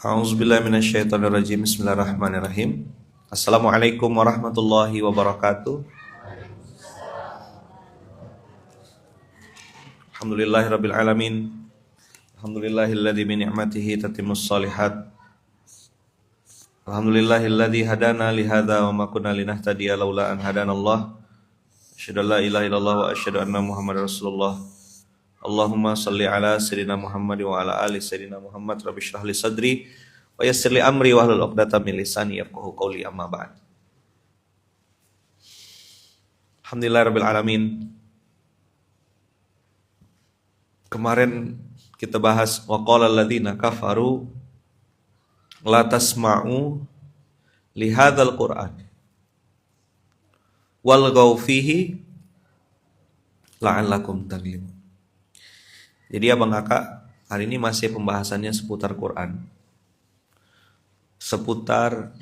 A'udzubillahiminasyaitonirrajim. Bismillahirrahmanirrahim. Assalamualaikum warahmatullahi wabarakatuh. Alhamdulillahirabbil alamin. Alhamdulillahilladzi bi ni'matihi tatimmus shalihat. Alhamdulillahilladzi hadana li hadza wa ma kunna linahtadiya laula an hadanallah. Asyhadu an la ilaha illallah wa asyhadu anna Muhammadar Rasulullah. Allahumma salli ala sayyidina Muhammad wa ala ali sayyidina Muhammad. Rabbi shrah li sadri wa yassir li amri wahlul 'uqdatam min lisani yafqahu qawli, amma ba'd. Alhamdulillahirabbil alamin. Kemarin kita bahas wa qala alladziina kafaru la tasma'u li hadzal Qur'an walghaw fihi la'allakum taglimun. Jadi abang kakak, hari ini masih pembahasannya seputar Quran, seputar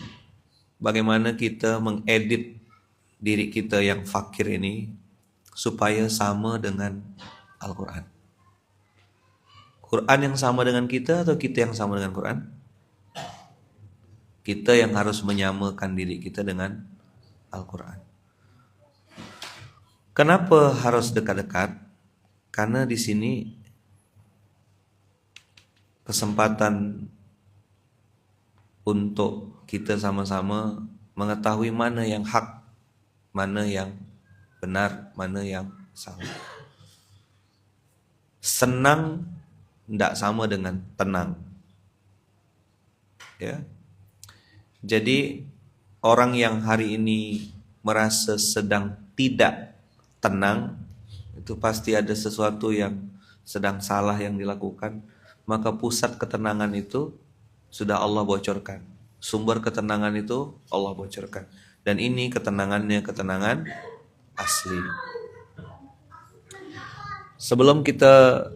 bagaimana kita mengedit diri kita yang fakir ini supaya sama dengan Al-Quran. Quran yang sama dengan kita atau kita yang sama dengan Quran? Kita yang harus menyamakan diri kita dengan Al-Quran. Kenapa harus dekat-dekat? Karena di sini kesempatan untuk kita sama-sama mengetahui mana yang hak, mana yang benar, mana yang salah. Senang tidak sama dengan tenang. Ya. Jadi orang yang hari ini merasa sedang tidak tenang, itu pasti ada sesuatu yang sedang salah yang dilakukan. Maka pusat ketenangan itu sudah Allah bocorkan. Sumber ketenangan itu Allah bocorkan. Dan ini ketenangannya ketenangan asli. Sebelum kita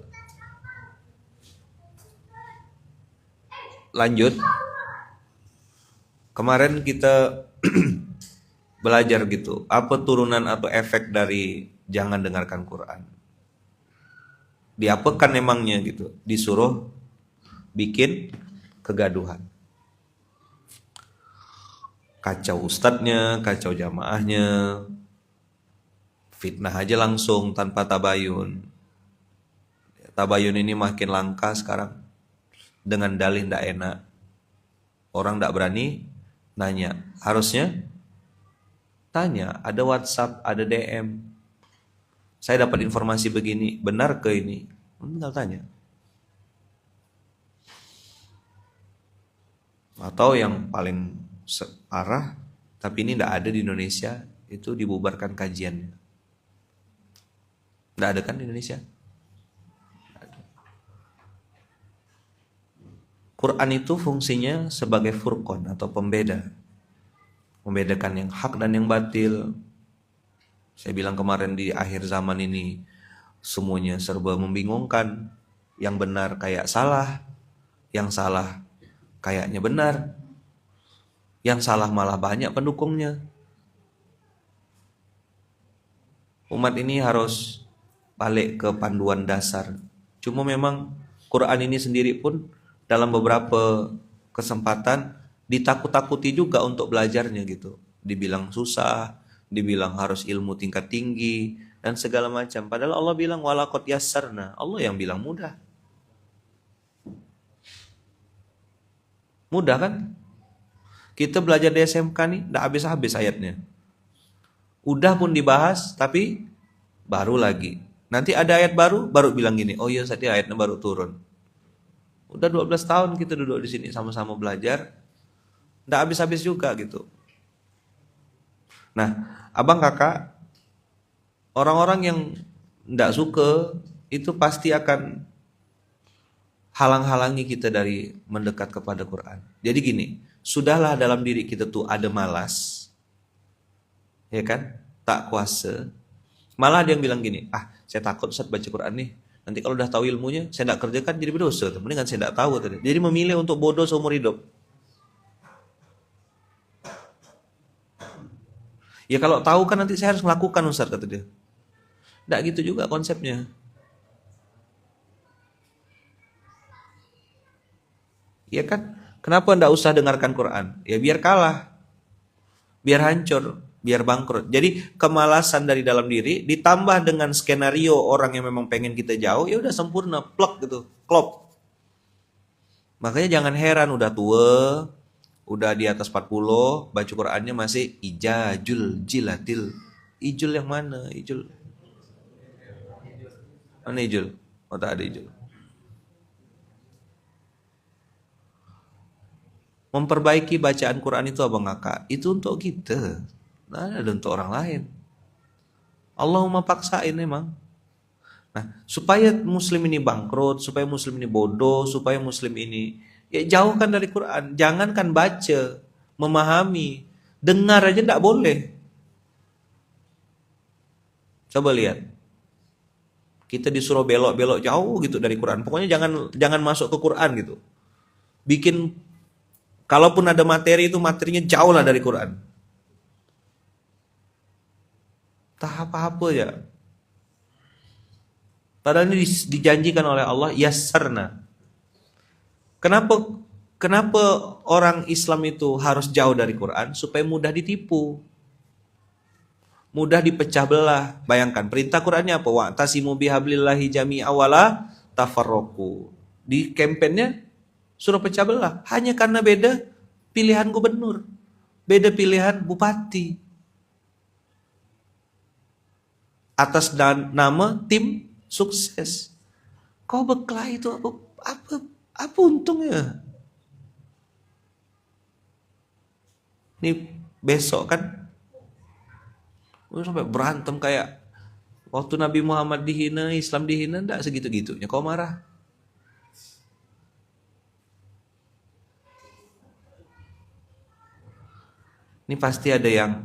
lanjut, kemarin kita belajar gitu, apa turunan atau efek dari jangan dengarkan Quran. Diapakan emangnya gitu, disuruh bikin kegaduhan, kacau ustadznya, kacau jamaahnya, fitnah aja langsung tanpa tabayun. Tabayun ini makin langka sekarang, dengan dalih ndak enak, orang ndak berani nanya. Harusnya tanya, ada WhatsApp, ada DM, saya dapat informasi begini, benar ke ini? Tinggal tanya. Atau yang paling parah, tapi ini tidak ada di Indonesia, itu dibubarkan kajiannya. Tidak ada kan di Indonesia? Ada. Quran itu fungsinya sebagai furqan atau pembeda, membedakan yang hak dan yang batil. Saya bilang kemarin, di akhir zaman ini semuanya serba membingungkan. Yang benar kayak salah, yang salah kayaknya benar, yang salah malah banyak pendukungnya. Umat ini harus balik ke panduan dasar. Cuma memang Quran ini sendiri pun dalam beberapa kesempatan ditakut-takuti juga untuk belajarnya gitu. Dibilang susah, dibilang harus ilmu tingkat tinggi dan segala macam. Padahal Allah bilang walaqad yassarna. Allah yang bilang mudah. Mudah kan? Kita belajar di SMK nih enggak habis-habis ayatnya. Udah pun dibahas tapi baru lagi. Nanti ada ayat baru bilang gini, oh iya tadi ayatnya baru turun. Udah 12 tahun kita duduk di sini sama-sama belajar. Enggak habis-habis juga gitu. Nah, abang kakak, orang-orang yang tidak suka itu pasti akan halang-halangi kita dari mendekat kepada Quran. Jadi gini, sudahlah dalam diri kita tuh ada malas, ya kan, tak kuasa. Malah ada yang bilang gini, saya takut Ustaz baca Quran nih, nanti kalau udah tahu ilmunya saya tidak kerjakan jadi berdosa. Mendingan saya tidak tahu tadi. Jadi memilih untuk bodoh seumur hidup. Ya kalau tahu kan nanti saya harus melakukan Ustaz, kata dia. Tidak gitu juga konsepnya. Ya kan? Kenapa ndak usah dengarkan Quran? Ya biar kalah, biar hancur, biar bangkrut. Jadi kemalasan dari dalam diri ditambah dengan skenario orang yang memang pengen kita jauh, ya udah sempurna, plek gitu, klop. Makanya jangan heran udah tua, udah di atas 40, baca Qurannya masih ijajul jilatil. Ijul yang mana? Ijul. Mana ijul? Oh tak ada ijul. Memperbaiki bacaan Quran itu abang kakak, itu untuk kita. Nah, ada untuk orang lain. Allahumma paksain memang. Nah, supaya muslim ini bangkrut, supaya muslim ini bodoh, supaya muslim ini ya jauhkan dari Quran. Jangankan baca, memahami, dengar aja tidak boleh. Coba lihat. Kita disuruh belok-belok jauh gitu dari Quran. Pokoknya jangan masuk ke Quran gitu. Bikin kalaupun ada materi itu materinya jauh lah dari Quran. Tak apa-apa ya. Padahal ini dijanjikan oleh Allah yassarna. Kenapa orang Islam itu harus jauh dari Quran? Supaya mudah ditipu. Mudah dipecah belah. Bayangkan perintah Qurannya apa? Wa'tasimu bihablillahi jami'a wala tafarraqu. Di kampanyenya suruh pecah belah. Hanya karena beda pilihan gubernur. Beda pilihan bupati. Atas nama tim sukses. Kau berkelahi itu apa untungnya? Nih besok kan sampai berantem kayak waktu Nabi Muhammad dihina, Islam dihina, enggak segitu-gitunya. Kau marah? Ini pasti ada yang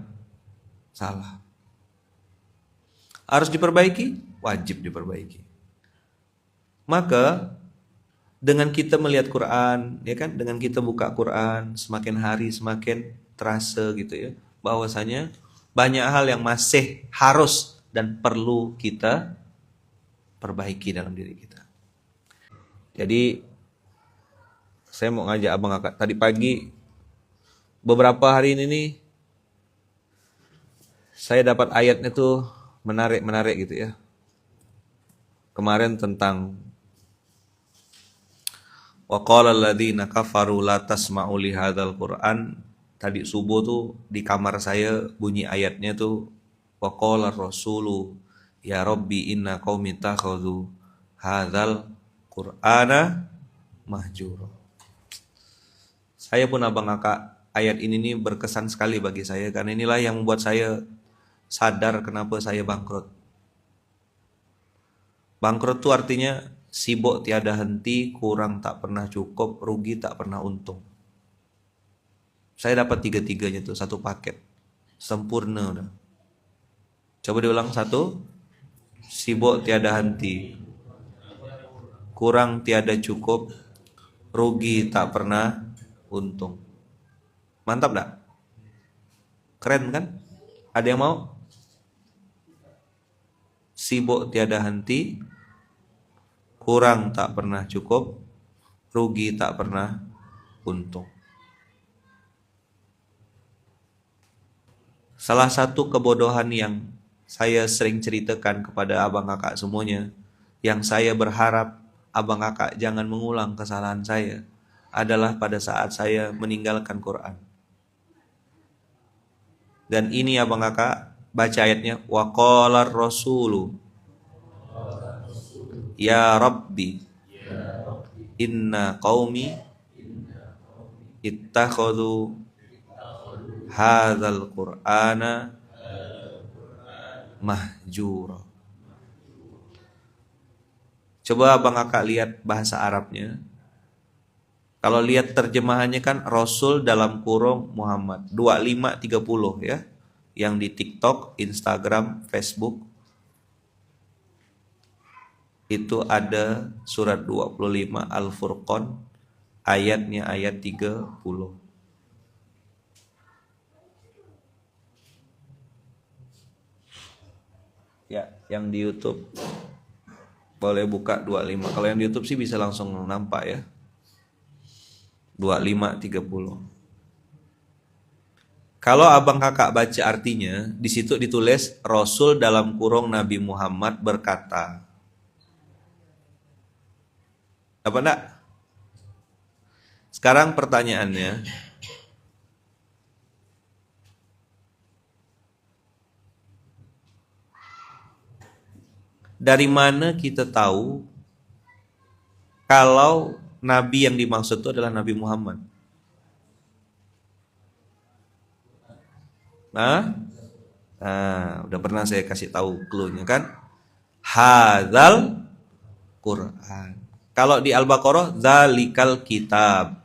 salah. Harus diperbaiki? Wajib diperbaiki. Maka dengan kita melihat Quran, ya kan, dengan kita buka Quran, semakin hari semakin terasa gitu ya, bahwasanya banyak hal yang masih harus dan perlu kita perbaiki dalam diri kita. Jadi saya mau ngajak abang kakak tadi pagi, beberapa hari ini nih saya dapat ayatnya tuh menarik gitu ya. Kemarin tentang wa qala alladziina kafaru la tasma'u li hadzal Qur'an. Tadi subuh tuh di kamar saya bunyi ayatnya tuh wa qala rasulu ya rabbi inna qaumi takhadhu hadzal Qur'ana mahjura. Saya pun abang kakak, ayat ini nih berkesan sekali bagi saya karena inilah yang membuat saya sadar kenapa saya bangkrut. Bangkrut tuh artinya sibuk tiada henti, kurang tak pernah cukup, rugi tak pernah untung. Saya dapat tiga-tiganya tuh satu paket, sempurna udah. Coba diulang satu, sibuk tiada henti, kurang tiada cukup, rugi tak pernah untung. Mantap gak? Keren kan? Ada yang mau? Sibuk tiada henti, kurang tak pernah cukup, rugi tak pernah untung. Salah satu kebodohan yang saya sering ceritakan kepada abang kakak semuanya, yang saya berharap abang kakak jangan mengulang kesalahan saya, adalah pada saat saya meninggalkan Quran. Dan ini abang kakak baca ayatnya, wa qala rasulu ya rabbi inna qaumi ittakhadhu hadzal Qur'ana mahjura. Coba abang kakak lihat bahasa Arabnya. Kalau lihat terjemahannya kan Rasul dalam kurung Muhammad 2530 ya. Yang di TikTok, Instagram, Facebook itu ada surat 25 Al-Furqan, ayatnya ayat 30. Ya, yang di YouTube boleh buka 25. Kalau yang di YouTube sih bisa langsung nampak ya. 25, 30. Kalau abang kakak baca artinya, di situ ditulis Rasul dalam kurung Nabi Muhammad berkata. Apa enggak? Sekarang pertanyaannya, dari mana kita tahu kalau Nabi yang dimaksud itu adalah Nabi Muhammad? Udah pernah saya kasih tahu clue-nya kan? Hadzal Quran. Kalau di Al-Baqarah, zalikal kitab.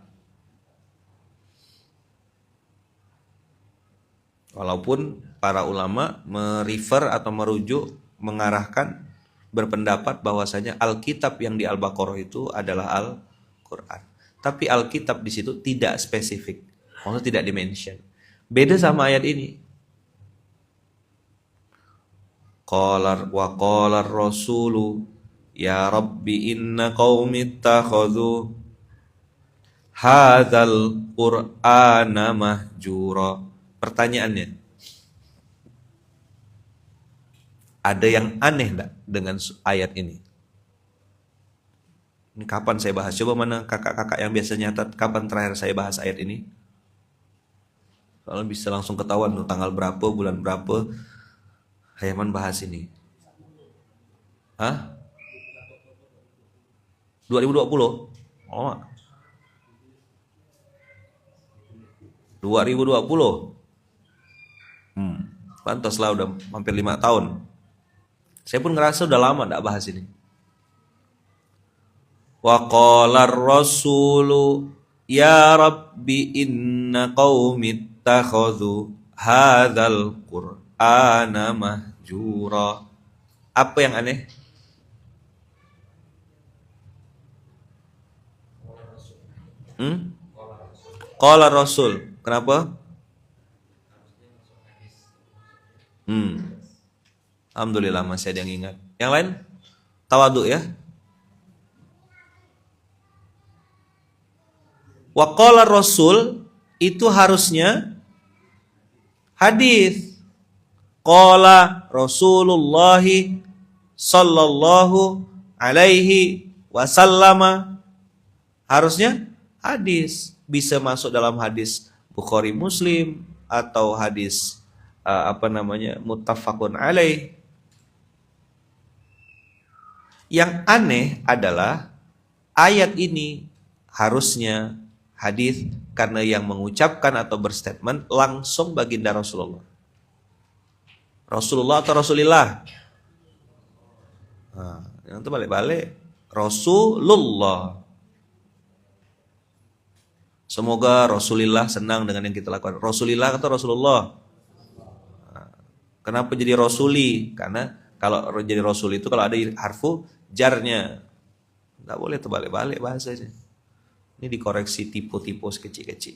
Walaupun para ulama merefer atau merujuk, mengarahkan, berpendapat bahwasanya Alkitab yang di Al-Baqarah itu adalah Al-Quran. Tapi Alkitab di situ tidak spesifik, maksudnya tidak dimention. Beda sama ayat ini. Qala rasulu ya rabbi inna qaumi ittakhadhu hadzal qur'ana mahjura. Pertanyaannya, ada yang aneh enggak dengan ayat ini? Ini kapan saya bahas? Coba mana kakak-kakak yang biasa nyatat kapan terakhir saya bahas ayat ini? Soalnya bisa langsung ketahuan tuh tanggal berapa, bulan berapa Hayaman bahas ini. 2020? Oh. 2020? Pantaslah udah hampir 5 tahun. Saya pun ngerasa udah lama gak bahas ini. Wa qala rasulu ya rabbi inna qaumi ittakhadhu hadzal qur'ana mahjura. Apa yang aneh? Qala rasul. Kenapa? Alhamdulillah masih ada yang ingat. Yang lain? Tawadhu ya. Wa qala rasul itu harusnya hadis. Qala Rasulullah sallallahu alaihi wasallam, harusnya hadis. Bisa masuk dalam hadis Bukhari Muslim atau hadis muttafaqun alaih. Yang aneh adalah ayat ini harusnya hadis karena yang mengucapkan atau berstatement langsung baginda Rasulullah. Rasulullah atau Rasulillah? Yang itu balik-balik. Rasulullah. Semoga Rasulillah senang dengan yang kita lakukan. Rasulillah atau Rasulullah? Kenapa jadi Rasuli? Karena kalau jadi Rasul itu kalau ada harfu jarnya. Nggak boleh terbalik-balik bahasanya. Ini dikoreksi tipu-tipu kecil-kecil.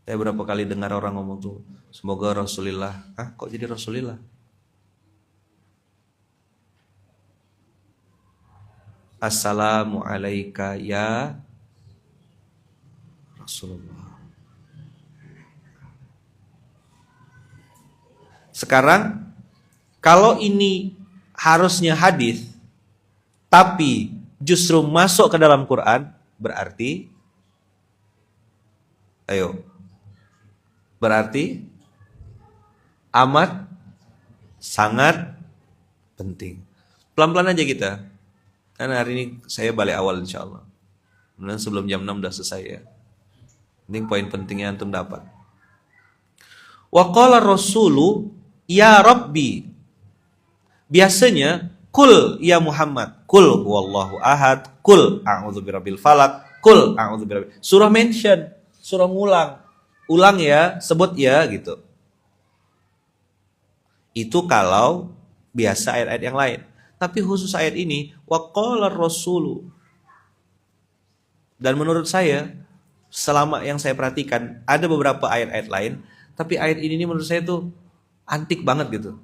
Saya berapa kali dengar orang ngomong tuh, semoga Rasulillah. Kok jadi Rasulillah? Assalamu alayka ya Rasulullah. Sekarang kalau ini harusnya hadis tapi justru masuk ke dalam Quran, berarti amat sangat penting. Pelan-pelan aja kita. Karena hari ini saya balik awal insyaallah. Kemudian sebelum jam 6 udah selesai ya. Penting poin pentingnya antum dapat. Wa qala rasulu ya rabbi. Biasanya kul ya Muhammad, kul huwallahu ahad, kul a'udzu birabbil falaq, kul a'udzu birabbil. Surah mention, surah ngulang. Ulang ya, sebut ya gitu. Itu kalau biasa ayat-ayat yang lain. Tapi khusus ayat ini wa qala rasulu. Dan menurut saya selama yang saya perhatikan ada beberapa ayat-ayat lain, tapi ayat ini menurut saya tuh antik banget gitu.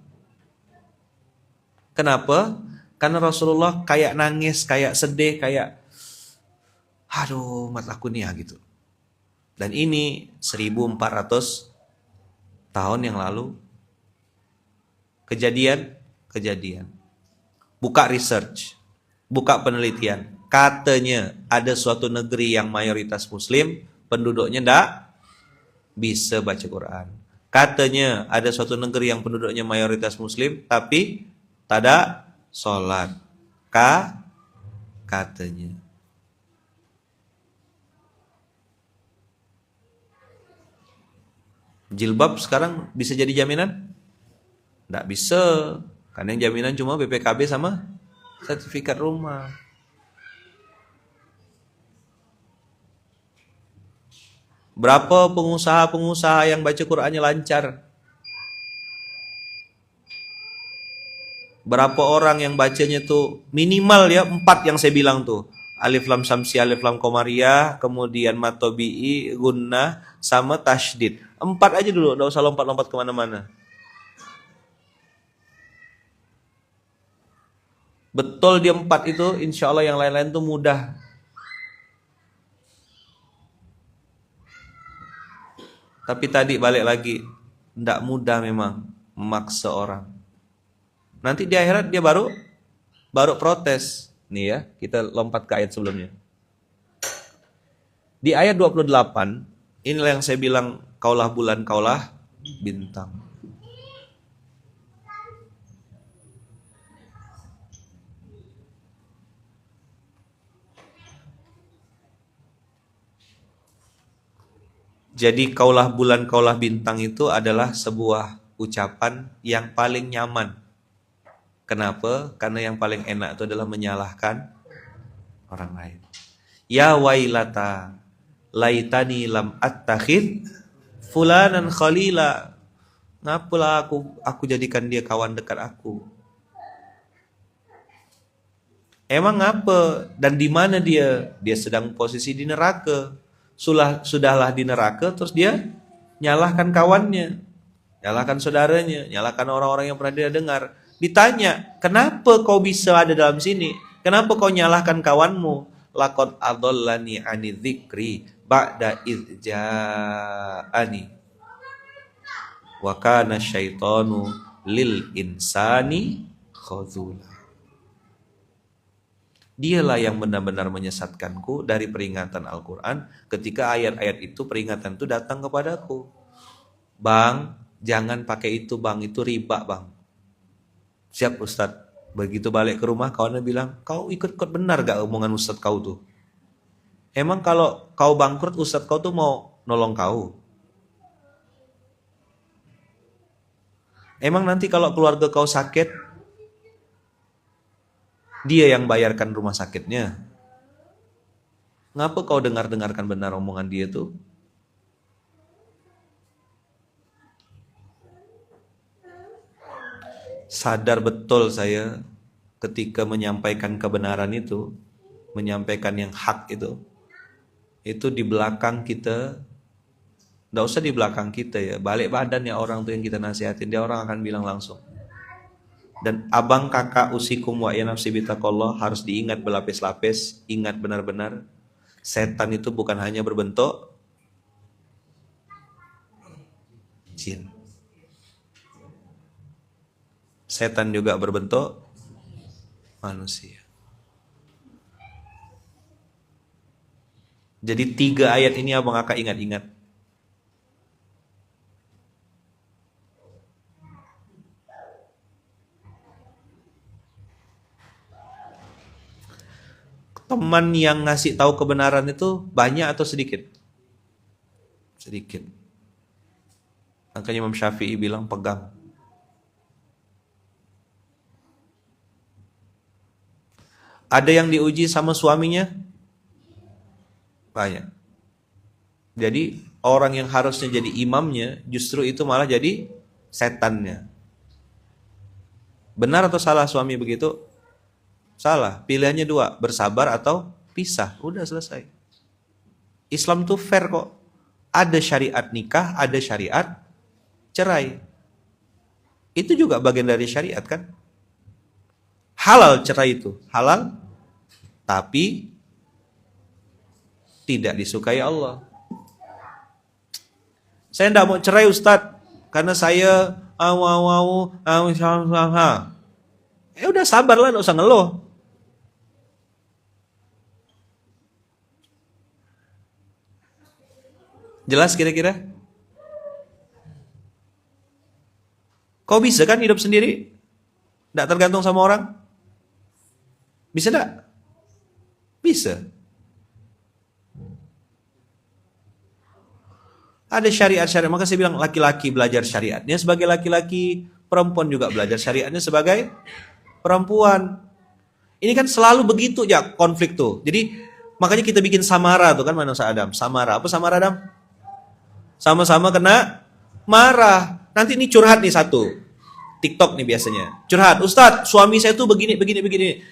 Kenapa? Karena Rasulullah kayak nangis, kayak sedih, kayak Aduh, mat aku nih ya gitu. Dan ini 1400 tahun yang lalu kejadian. Buka research, buka penelitian. Katanya ada suatu negeri yang mayoritas muslim, penduduknya ndak bisa baca Quran. Katanya ada suatu negeri yang penduduknya mayoritas muslim tapi tada sholat. Katanya. Jilbab sekarang bisa jadi jaminan? Nggak bisa. Karena yang jaminan cuma BPKB sama sertifikat rumah. Berapa pengusaha-pengusaha yang baca Qur'annya lancar? Berapa orang yang bacanya tuh minimal ya 4 yang saya bilang tuh. Alif lam samsi, alif lam komariah, kemudian matobi'i, gunnah, sama tasydid. 4 aja dulu, nggak usah lompat-lompat kemana-mana. Betul dia 4 itu, insya Allah yang lain-lain tuh mudah. Tapi tadi balik lagi, tidak mudah memang memaksa orang. Nanti di akhirat dia baru protes. Nih ya, kita lompat ke ayat sebelumnya. Di ayat 28, inilah yang saya bilang, kaulah bulan, kaulah bintang. Jadi kaulah bulan, kaulah bintang itu adalah sebuah ucapan yang paling nyaman. Kenapa? Karena yang paling enak itu adalah menyalahkan orang lain. Ya wailata, laitani lam attakhid fulanan khalila. Ngapalah aku jadikan dia kawan dekat aku. Emang ngapa? Dan di mana dia? Dia sedang posisi di neraka. Sudahlah di neraka, terus dia nyalahkan kawannya, nyalahkan saudaranya, nyalahkan orang-orang yang pernah dia dengar. Ditanya, kenapa kau bisa ada dalam sini? Kenapa kau nyalahkan kawanmu? Laqad adallani ani dzikri ba'da idz ja'ani wa kana syaitanu lil insani khadzula. Dialah yang benar-benar menyesatkanku dari peringatan Al-Quran ketika ayat-ayat itu, peringatan itu datang kepadaku. Bang, jangan pakai itu bang, itu riba bang. Siap Ustadz. Begitu balik ke rumah, kawannya bilang, kau ikut-ikut benar gak omongan Ustadz kau tuh? Emang kalau kau bangkrut, Ustadz kau tuh mau nolong kau? Emang nanti kalau keluarga kau sakit, dia yang bayarkan rumah sakitnya? Ngapa kau dengarkan benar omongan dia tuh? Sadar betul saya ketika menyampaikan kebenaran itu, menyampaikan yang hak itu di belakang kita, nggak usah di belakang kita ya, balik badan ya orang tuh yang kita nasihatin, dia orang akan bilang langsung. Dan abang kakak usikum wa ya nafsi bitaqallah harus diingat berlapis-lapis, ingat benar-benar. Setan itu bukan hanya berbentuk jin. Setan juga berbentuk manusia. Jadi 3 ayat ini abang kakak ingat-ingat. Teman yang ngasih tahu kebenaran itu banyak atau sedikit? Sedikit. Makanya Imam Syafi'i bilang pegang. Ada yang diuji sama suaminya? Banyak. Jadi orang yang harusnya jadi imamnya justru itu malah jadi setannya. Benar atau salah suami begitu? Salah, pilihannya 2, bersabar atau pisah, udah selesai. Islam tuh fair kok. Ada syariat nikah, ada syariat cerai. Itu juga bagian dari syariat kan? Halal cerai itu, halal. Tapi tidak disukai Allah. Saya tidak mau cerai Ustadz, karena saya ya udah sabarlah, nggak usah ngeluh. Jelas kira-kira? Kau bisa kan hidup sendiri? Tidak tergantung sama orang? Bisa tidak? Bisa. Ada syariat-syariat, maka saya bilang laki-laki belajar syariatnya sebagai laki-laki, perempuan juga belajar syariatnya sebagai perempuan. Ini kan selalu begitu ya konflik tuh. Jadi makanya kita bikin samara tuh kan manusia Adam. Samara, apa samara Adam? Sama-sama kena marah. Nanti ini curhat nih satu. TikTok nih biasanya. Curhat, Ustadz, suami saya tuh begini.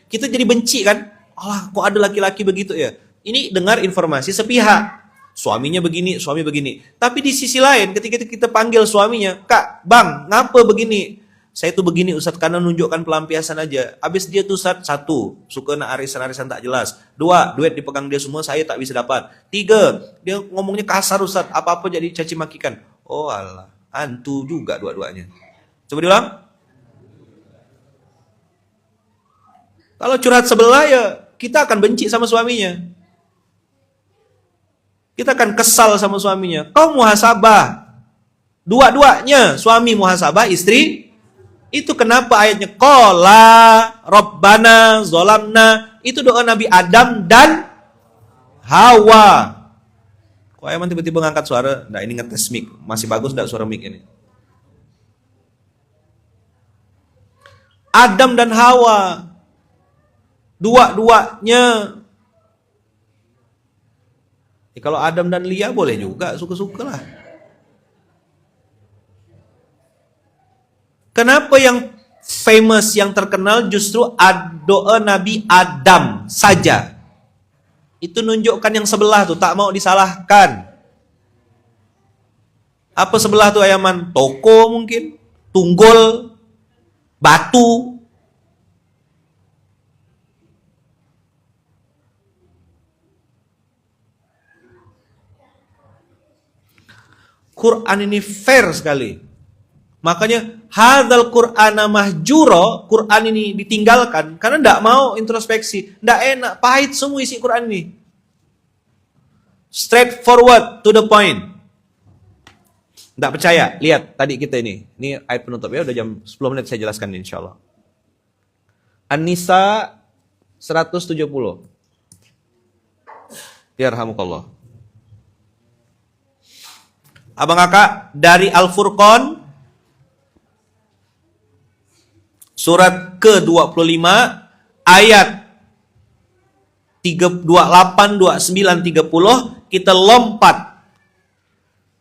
Kita jadi benci kan? Allah, kok ada laki-laki begitu ya? Ini dengar informasi sepihak. Suaminya begini, suami begini. Tapi di sisi lain, ketika kita panggil suaminya, Kak, Bang, ngapa begini? Saya tuh begini Ustadz, karena nunjukkan pelampiasan aja. Habis dia tuh Ustadz, 1, suka nak arisan-arisan tak jelas. 2, duit dipegang dia semua, saya tak bisa dapat. 3, dia ngomongnya kasar Ustadz, apa-apa jadi caci makikan. Oh Allah, antu juga dua-duanya. Coba diulang. Kalau curhat sebelah ya, kita akan benci sama suaminya. Kita akan kesal sama suaminya. Kau muhasabah. Dua-duanya, suami muhasabah, istri. Itu kenapa ayatnya qala rabbana zolamna. Itu doa Nabi Adam dan Hawa. Kok Ayman tiba-tiba ngangkat suara? Nah, ini ngetes mic. Masih bagus enggak suara mic ini? Adam dan Hawa. Dua-duanya. Kalau Adam dan Lia boleh juga, suka-suka lah. Kenapa yang famous, yang terkenal justru doa Nabi Adam saja? Itu nunjukkan yang sebelah tuh, tak mau disalahkan. Apa sebelah tuh Ayaman? Toko mungkin? Tunggul? Batu? Quran ini fair sekali. Makanya hadzal Qur'ana mahjura, Quran ini ditinggalkan karena tidak mau introspeksi, tidak enak, pahit semua isi Quran ini. Straight forward to the point. Tidak percaya? Lihat tadi kita ini ayat penutup ya, udah jam 10 menit saya jelaskan insyaallah. An-Nisa 170. Yarhamukallah. Abang kakak dari Al-Furqan surat ke-25 ayat 28, 29, 30 kita lompat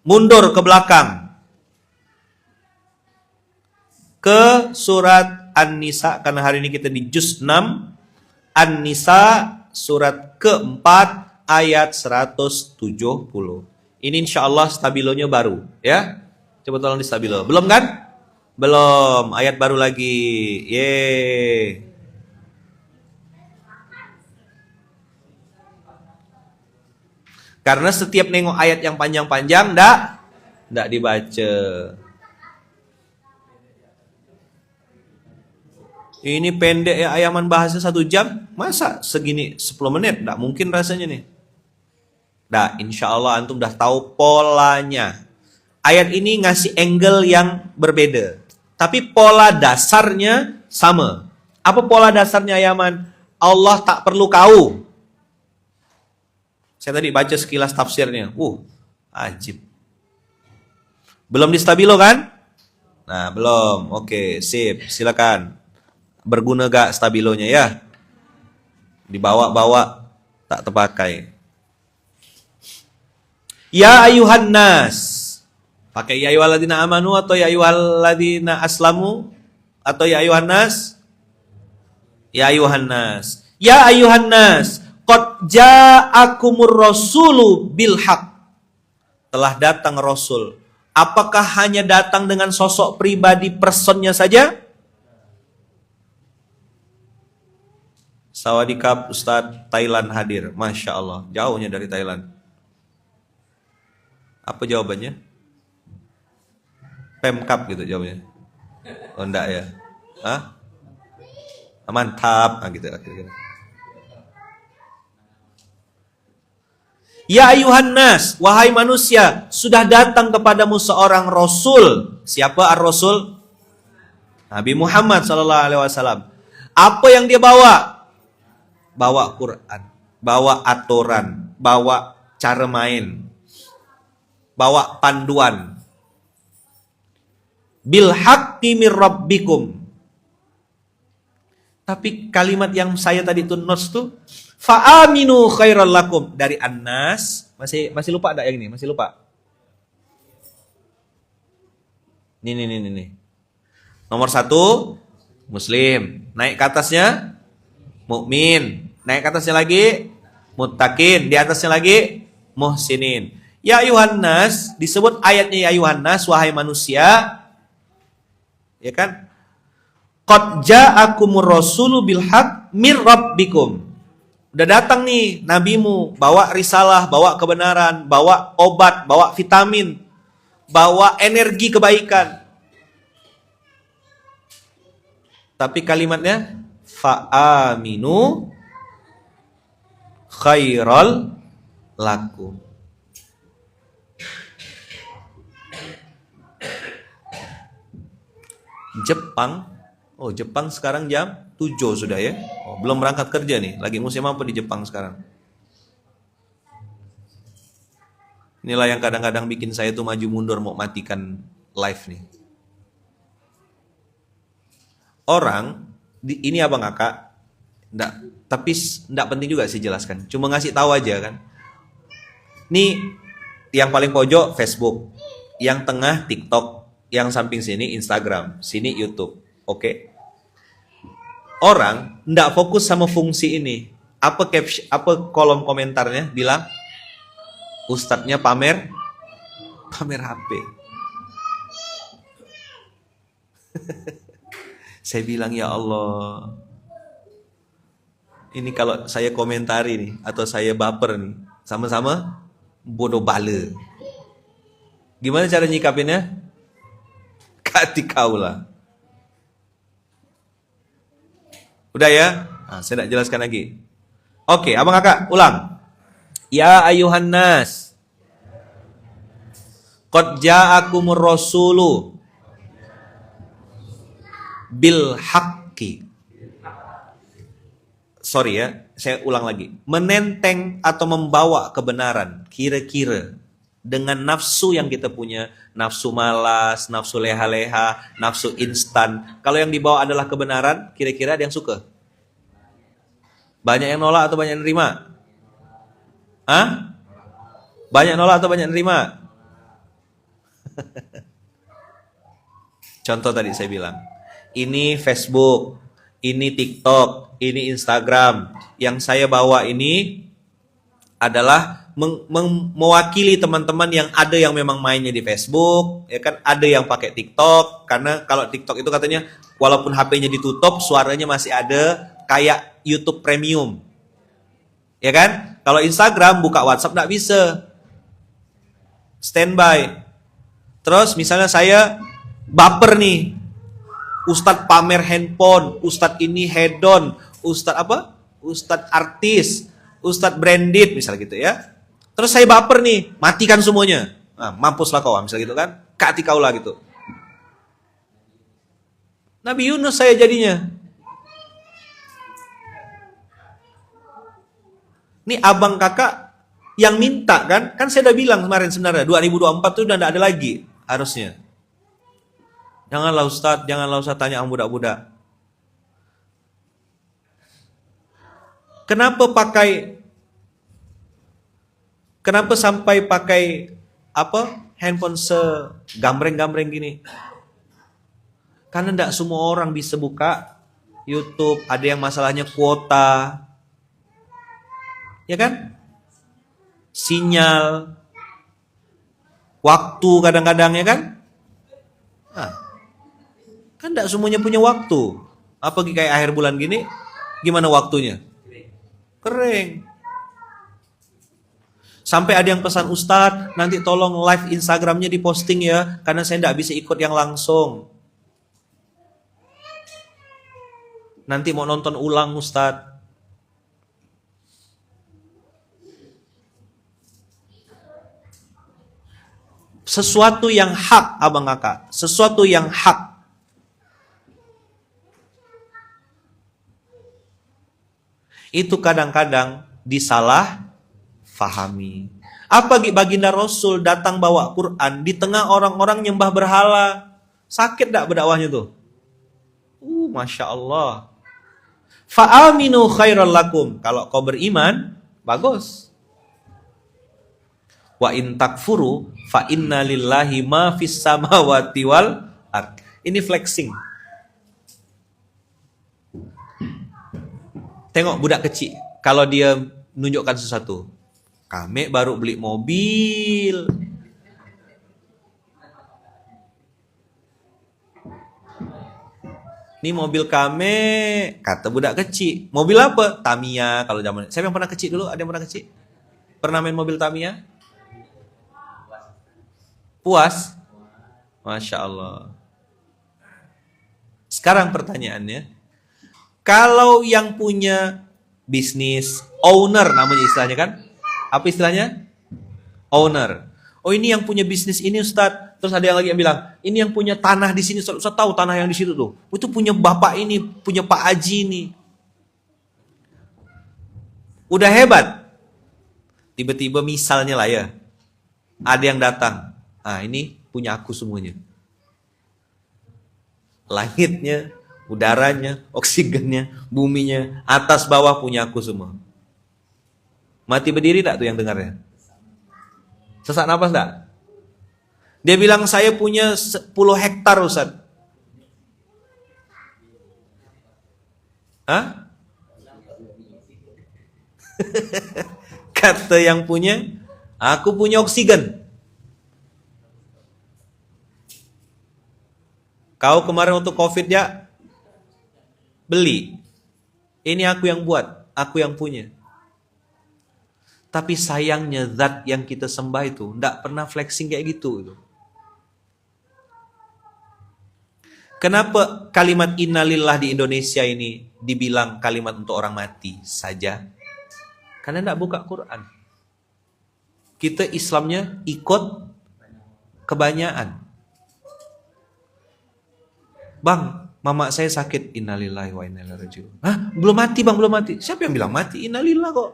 mundur ke belakang ke surat An-Nisa karena hari ini kita di juz 6 An-Nisa surat ke-4 ayat 170. Ini insya Allah stabilonya baru, ya. Coba tolong di stabilo. Belum kan? Belum. Ayat baru lagi. Yeay. Karena setiap nengok ayat yang panjang-panjang, ndak dibaca. Ini pendek ya, Ayaman bahasa 1 jam. Masa segini 10 menit? Ndak mungkin rasanya nih. Nah, insya Allah antum udah tahu polanya. Ayat ini ngasih angle yang berbeda. Tapi pola dasarnya sama. Apa pola dasarnya Yaman? Allah tak perlu kau. Saya tadi baca sekilas tafsirnya. Ajib. Belum di stabilo kan? Nah, belum. Oke, sip. Silakan. Berguna gak stabilonya ya? Dibawa-bawa tak terpakai. Ya ayuhan nas. Pakai ya ayyuhalladzina amanu atau ya ayyuhalladzina aslamu atau ya ayuhan nas? Ya ayuhan nas. Ya ayuhan nas, qad ja'akumur rasulu bil haq. Telah datang rasul. Apakah hanya datang dengan sosok pribadi personnya saja? Sawadikap Ustadz, Thailand hadir. Masya Allah, jauhnya dari Thailand. Apa jawabannya? Pemkap gitu jawabannya. Oh enggak ya? Hah? Mantap, gitu akhirnya. Ya ayuhan nas, wahai manusia, sudah datang kepadamu seorang rasul. Siapa ar-rasul? Nabi Muhammad SAW. Apa yang dia bawa? Bawa Quran, bawa aturan, bawa cara main, bawa panduan. Bil haqqi mir rabbikum. Tapi kalimat yang saya tadi itu notes tuh fa'aminu khairal lakum dari An-Nas. Masih lupa enggak yang ini? Masih lupa? Nih. Nomor 1 Muslim. Naik ke atasnya mukmin. Naik ke atasnya lagi muttaqin. Di atasnya lagi muhsinin. Ya ayuhan nas, disebut ayatnya ya ayuhan nas, wahai manusia. Ya kan? Qad ja'akumur rasulu bil haqq mir rabbikum. Udah datang nih nabimu, bawa risalah, bawa kebenaran, bawa obat, bawa vitamin, bawa energi kebaikan. Tapi kalimatnya fa'aminu khairal lakum. Jepang. Oh, Jepang sekarang jam 7 sudah ya. Oh, belum berangkat kerja nih. Lagi musim apa di Jepang sekarang? Inilah yang kadang-kadang bikin saya tuh maju mundur mau matikan live nih. Orang, ini abang kakak, tapi enggak penting juga sih jelaskan. Cuma ngasih tahu aja kan. Nih, yang paling pojok Facebook, yang tengah TikTok, yang samping sini Instagram, sini YouTube. Oke. Orang enggak fokus sama fungsi ini. Apa kolom komentarnya bilang ustadznya pamer HP. Saya bilang ya Allah. Ini kalau saya komentari nih atau saya baper nih, sama-sama bodoh bala. Gimana cara nyikapinnya? Kati kaulah. Udah ya? Nah, saya tidak jelaskan lagi. Oke, abang kakak, ulang. Ya ayuhan nas. Qad ja'akumur rasulu bil haqqi. Sorry ya, saya ulang lagi. Menenteng atau membawa kebenaran, kira-kira dengan nafsu yang kita punya, nafsu malas, nafsu leha-leha, nafsu instan. Kalau yang dibawa adalah kebenaran, kira-kira ada yang suka? Banyak yang nolak atau banyak yang nerima? Hah? Banyak nolak atau banyak yang nerima? Contoh tadi saya bilang, ini Facebook, ini TikTok, ini Instagram. Yang saya bawa ini adalah mewakili teman-teman yang ada yang memang mainnya di Facebook, ya kan, ada yang pakai TikTok, karena kalau TikTok itu katanya walaupun HP-nya ditutup, suaranya masih ada kayak YouTube Premium. Ya kan? Kalau Instagram buka WhatsApp nggak bisa. Standby. Terus misalnya saya baper nih. Ustadz pamer handphone, Ustadz ini hedon, Ustadz apa? Ustadz artis, Ustadz branded misalnya gitu ya. Terus saya baper nih, matikan semuanya. Nah, mampuslah kau, misalnya gitu kan. Kati kaulah gitu. Nabi Yunus saya jadinya. Ini abang kakak yang minta kan? Kan saya udah bilang kemarin sebenarnya 2024 itu udah enggak ada lagi harusnya. Janganlah Ustadz tanya yang budak-budak. Kenapa sampai pakai handphone segambreng-gambreng gini? Karena enggak semua orang bisa buka YouTube, ada yang masalahnya kuota. Ya kan? Sinyal, waktu kadang-kadang ya kan? Nah, kan enggak semuanya punya waktu. Apalagi kayak akhir bulan gini, gimana waktunya? Kering. Sampai ada yang pesan, Ustadz, nanti tolong live Instagramnya diposting ya, karena saya tidak bisa ikut yang langsung. Nanti mau nonton ulang Ustadz. Sesuatu yang hak, abang kakak. Sesuatu yang hak. Itu kadang-kadang disalah fahami. Apa baginda Rasul datang bawa Quran di tengah orang-orang nyembah berhala. Sakit gak berdakwahnya tuh? Masya Allah. Fa'aminu khairal lakum. Kalau kau beriman, bagus. Wa in takfuru fa inna lillahi ma fis samawati wal ard. Ini flexing. Tengok budak kecil kalau dia menunjukkan sesuatu. Kami baru beli mobil. Ini mobil kami, kata budak kecil. Mobil apa? Tamiya kalau zaman. Siapa yang pernah kecil dulu? Ada yang pernah kecil? Pernah main mobil Tamiya? Puas? Masya Allah. Sekarang pertanyaannya, kalau yang punya bisnis, owner namanya istilahnya kan? Apa istilahnya? Owner. Oh ini yang punya bisnis ini Ustadz. Terus ada yang lagi yang bilang, ini yang punya tanah di sini Ustadz. Ustadz tahu tanah yang di situ tuh. Itu punya bapak ini, punya Pak Haji ini. Udah hebat. Tiba-tiba misalnya lah ya, ada yang datang. Ini punya aku semuanya. Langitnya, udaranya, oksigennya, buminya, atas bawah punya aku semua. Mati berdiri tak tuh yang dengarnya? Sesak napas tak? Dia bilang saya punya 10 hektar Ustaz. Hah? Kata yang punya, aku punya oksigen. Kau kemarin untuk COVID ya beli. Ini aku yang buat, aku yang punya. Tapi sayangnya zat yang kita sembah itu tidak pernah flexing kayak gitu. Kenapa kalimat innalillah di Indonesia ini dibilang kalimat untuk orang mati saja? Karena tidak buka Quran. Kita Islamnya ikut kebanyakan. Bang, mama saya sakit. Innalillahi wa inna ilaihi raji'un. Hah? Belum mati bang, belum mati. Siapa yang bilang mati? Innalillah kok.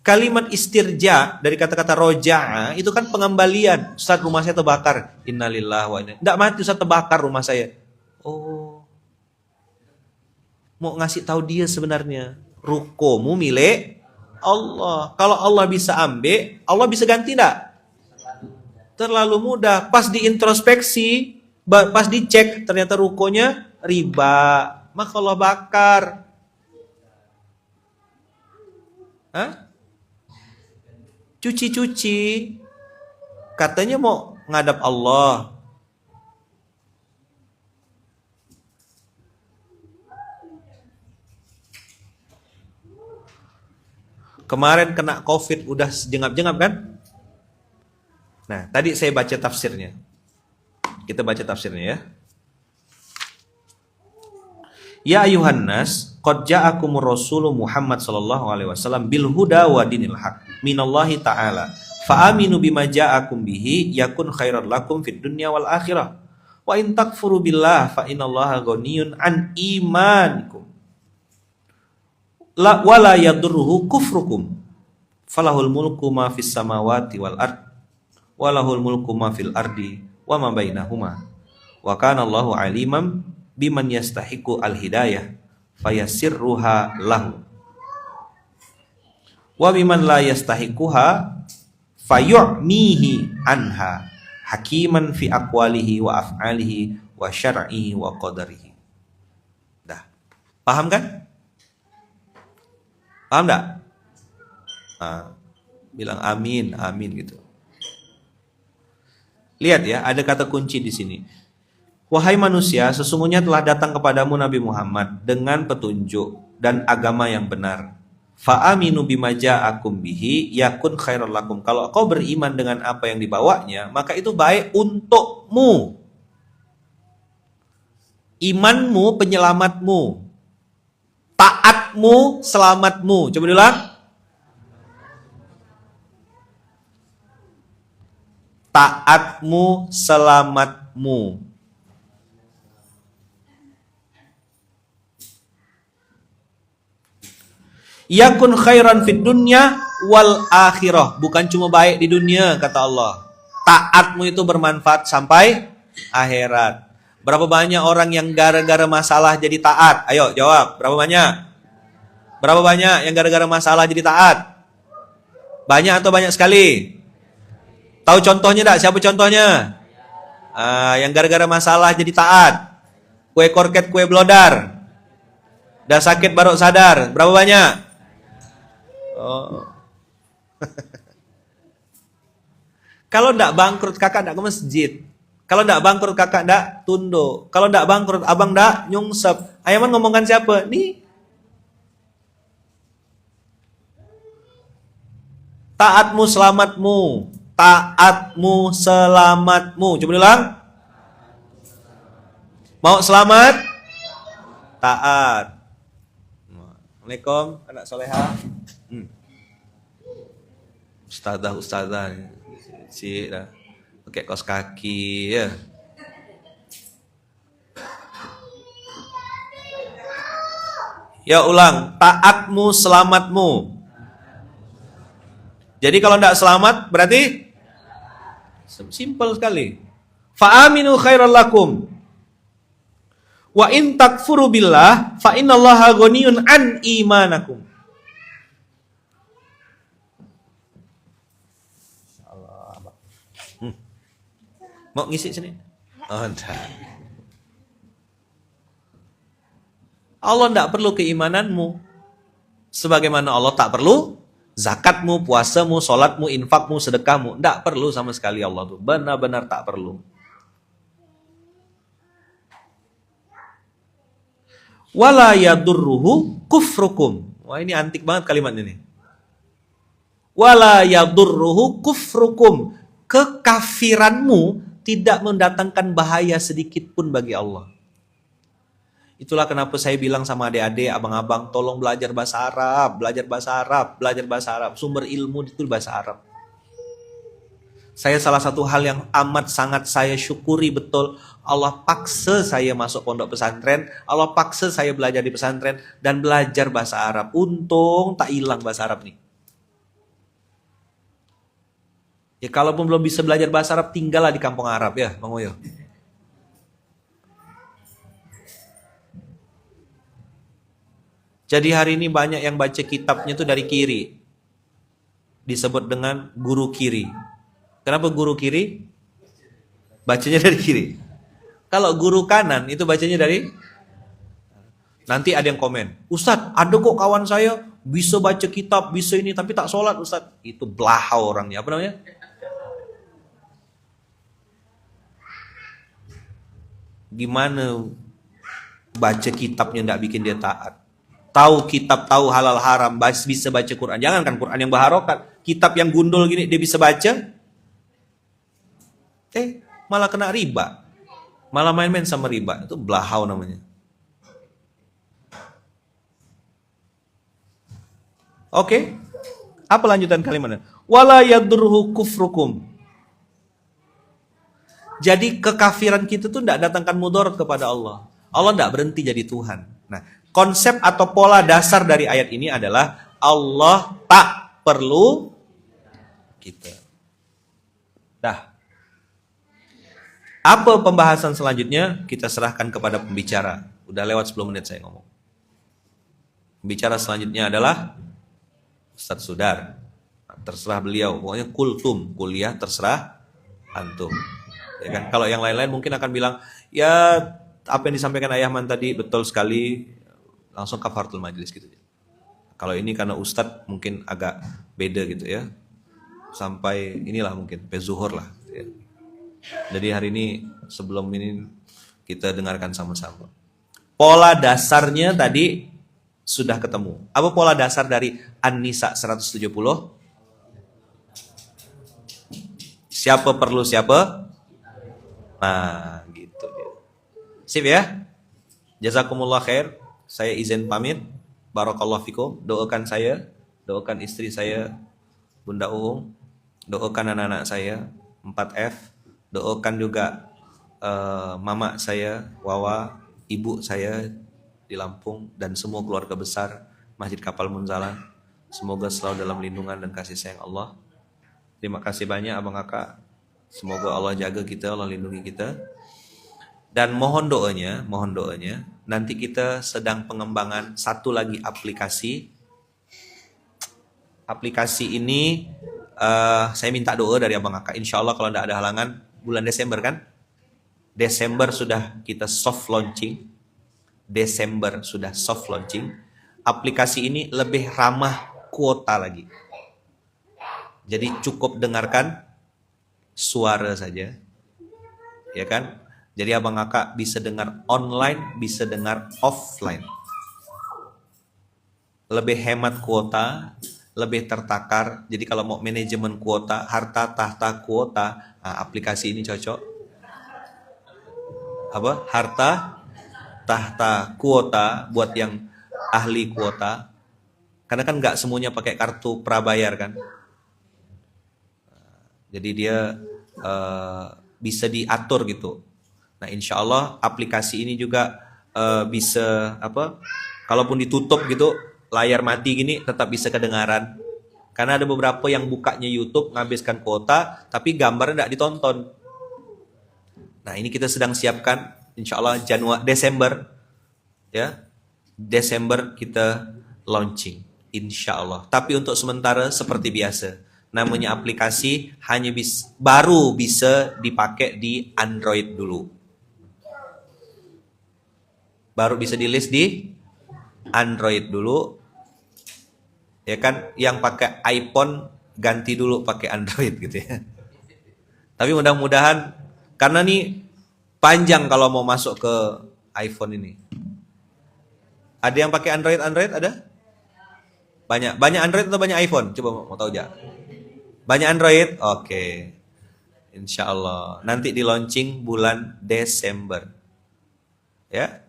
Kalimat istirja dari kata-kata roja'a itu kan pengembalian. Ustaz rumah saya terbakar. Innalillahi wa inna. Tidak mati Ustaz, terbakar rumah saya. Oh. Mau ngasih tahu dia sebenarnya. Rukomu milik Allah. Kalau Allah bisa ambil, Allah bisa ganti enggak? Terlalu mudah. Pas diintrospeksi, pas dicek, ternyata rukonya riba. Maka Allah bakar. Hah? Cuci-cuci. Katanya mau ngadap Allah. Kemarin kena COVID udah jengap-jengap kan? Nah, tadi saya baca tafsirnya. Kita baca tafsirnya ya. Ya ayuhan nas, qad ja'akumur rasulu Muhammad sallallahu alaihi wasallam bil huda wa dinil haq minallahi ta'ala. Fa aminu bima ja'akum bihi yakun khairan lakum fid dunya wal akhirah. Wa in takfuru billah fa innallaha ghaniyun an imanikum. La wala yadurruhu kufrukum. Falahul mulku ma fis samawati wal ard. Walahul mulku ma fil ardi wa ma bainahuma. Wa kana Allahu aliman biman yastahiqu al-hidayah fayasirruha lahu wa biman la yastahiquha fayu'mihi anha hakiman fi aqwalihi wa af'alihi wa syar'ihi wa qadarihi. Dah. Paham kan? Paham enggak? Bilang amin, amin gitu. Lihat ya, ada kata kunci di sini. Wahai manusia, sesungguhnya telah datang kepadamu Nabi Muhammad dengan petunjuk dan agama yang benar. Fa'aminu bima ja'akum bihi yakun khairal lakum. Kalau kau beriman dengan apa yang dibawanya, maka itu baik untukmu. Imanmu penyelamatmu. Taatmu selamatmu. Coba diulang. Taatmu selamatmu. Yakun khairan fid dunya wal akhirah. Bukan cuma baik di dunia, kata Allah. Taatmu itu bermanfaat sampai akhirat. Berapa banyak orang yang gara-gara masalah jadi taat? Ayo jawab, berapa banyak? Berapa banyak yang gara-gara masalah jadi taat? Banyak atau banyak sekali? Tahu contohnya enggak? Siapa contohnya? Yang gara-gara masalah jadi taat. Kue korket, kue blodar. Udah sakit baru sadar. Berapa banyak? Oh. Kalau ndak bangkrut kakak ndak ke masjid. Kalau ndak bangkrut kakak ndak tunduk. Kalau ndak bangkrut abang ndak nyungsep. Ayaman ngomongkan siapa? Nih. Taatmu selamatmu. Taatmu selamatmu. Coba ulang. Mau selamat? Taat. Assalamualaikum anak soleha. Ustazah si dah pakai kaos kaki ya. Ya ulang, taatmu selamatmu. Jadi kalau tidak selamat berarti simpel sekali. Fa'aminu khairal lakum. Wa in takfuru billah fa innallaha ghaniyun an imanakum. Mau ngisi sini? Oh, enggak. Allah tidak perlu keimananmu. Sebagaimana Allah tak perlu zakatmu, puasamu, sholatmu, infakmu, sedekahmu. Tidak perlu sama sekali Allah tuh. Benar-benar tak perlu. Wala yadurruhu kufrukum. Wah, ini antik banget kalimat ini. Wala yadurruhu kufrukum. Kekafiranmu tidak mendatangkan bahaya sedikit pun bagi Allah. Itulah kenapa saya bilang sama adik-adik, abang-abang, tolong belajar bahasa Arab, belajar bahasa Arab, belajar bahasa Arab. Sumber ilmu itu bahasa Arab. Saya salah satu hal yang amat sangat saya syukuri betul, Allah paksa saya masuk pondok pesantren, Allah paksa saya belajar di pesantren dan belajar bahasa Arab. Untung tak hilang bahasa Arab nih. Ya kalaupun belum bisa belajar bahasa Arab, tinggallah di kampung Arab ya, Bang Oyo. Jadi hari ini banyak yang baca kitabnya itu dari kiri. Disebut dengan guru kiri. Kenapa guru kiri? Bacanya dari kiri. Kalau guru kanan itu bacanya dari... Nanti ada yang komen, Ustadz, ada kok kawan saya bisa baca kitab, bisa ini, tapi tak sholat Ustadz. Itu belahau orangnya, apa namanya? Gimana baca kitabnya ndak bikin dia taat? Tahu kitab, tahu halal haram, bisa baca Quran. Jangankan Quran yang baharokat, kitab yang gundul gini dia bisa baca. Malah kena riba. Malah main-main sama riba. Itu belahau namanya. Oke. Apa lanjutan kalimatnya? Wala yadurruhu kufrukum. Jadi kekafiran kita tuh tidak datangkan mudarat kepada Allah. Allah tidak berhenti jadi Tuhan. Nah, konsep atau pola dasar dari ayat ini adalah Allah tak perlu kita. Dah. Apa pembahasan selanjutnya? Kita serahkan kepada pembicara. Udah lewat 10 menit saya ngomong. Pembicara selanjutnya adalah Ustadz Sudar. Terserah beliau. Pokoknya kultum, kuliah terserah antum. Ya kan? Kalau yang lain-lain mungkin akan bilang, ya apa yang disampaikan Ayahman tadi betul sekali, langsung kafaratul majlis gitu. Kalau ini karena Ustadz mungkin agak beda gitu ya, sampai inilah mungkin pezuhur lah. Gitu ya. Jadi hari ini sebelum ini Kita dengarkan sama-sama. Pola dasarnya tadi sudah ketemu. Apa pola dasar dari An-Nisa 170? Siapa perlu siapa? Nah, gitu dia. Sip ya? Jazakumullah khair. Saya izin pamit. Barakallahu fikum. Doakan saya, doakan istri saya, Bunda Uung, doakan anak-anak saya, 4F, doakan juga mama saya, Wawa, ibu saya di Lampung, dan semua keluarga besar Masjid Kapal Munzalan. Semoga selalu dalam lindungan dan kasih sayang Allah. Terima kasih banyak Abang Kakak. Semoga Allah jaga kita, Allah lindungi kita. Dan mohon doanya, nanti kita sedang pengembangan satu lagi aplikasi. Aplikasi ini saya minta doa dari Abang Kakak. Insya Allah kalau tidak ada halangan, bulan Desember kan? Desember sudah kita soft launching. Aplikasi ini lebih ramah kuota lagi. Jadi cukup dengarkan suara saja. Ya kan? Jadi Abang Kakak bisa dengar online, bisa dengar offline. Lebih hemat kuota, lebih tertakar. Jadi kalau mau manajemen kuota, harta tahta kuota, nah, aplikasi ini cocok. Apa? Harta tahta kuota buat yang ahli kuota. Karena kan nggak semuanya pakai kartu prabayar kan. Jadi dia bisa diatur gitu. Nah, insya Allah aplikasi ini juga bisa apa? Kalaupun ditutup gitu, layar mati gini tetap bisa kedengaran. Karena ada beberapa yang bukanya YouTube nghabiskan kuota, tapi gambarnya tidak ditonton. Nah, ini kita sedang siapkan, insya Allah Desember, ya, Desember kita launching, insya Allah. Tapi untuk sementara seperti biasa, namanya aplikasi hanya baru bisa dipakai di Android dulu. Baru bisa di list di Android dulu, ya kan? Yang pakai iPhone ganti dulu pakai Android gitu ya. Tapi mudah-mudahan, karena nih panjang kalau mau masuk ke iPhone ini. Ada yang pakai Android ada? Banyak Android atau banyak iPhone? Coba mau tahu aja. Banyak Android? Oke. Insya Allah. Nanti di launching bulan Desember. Ya.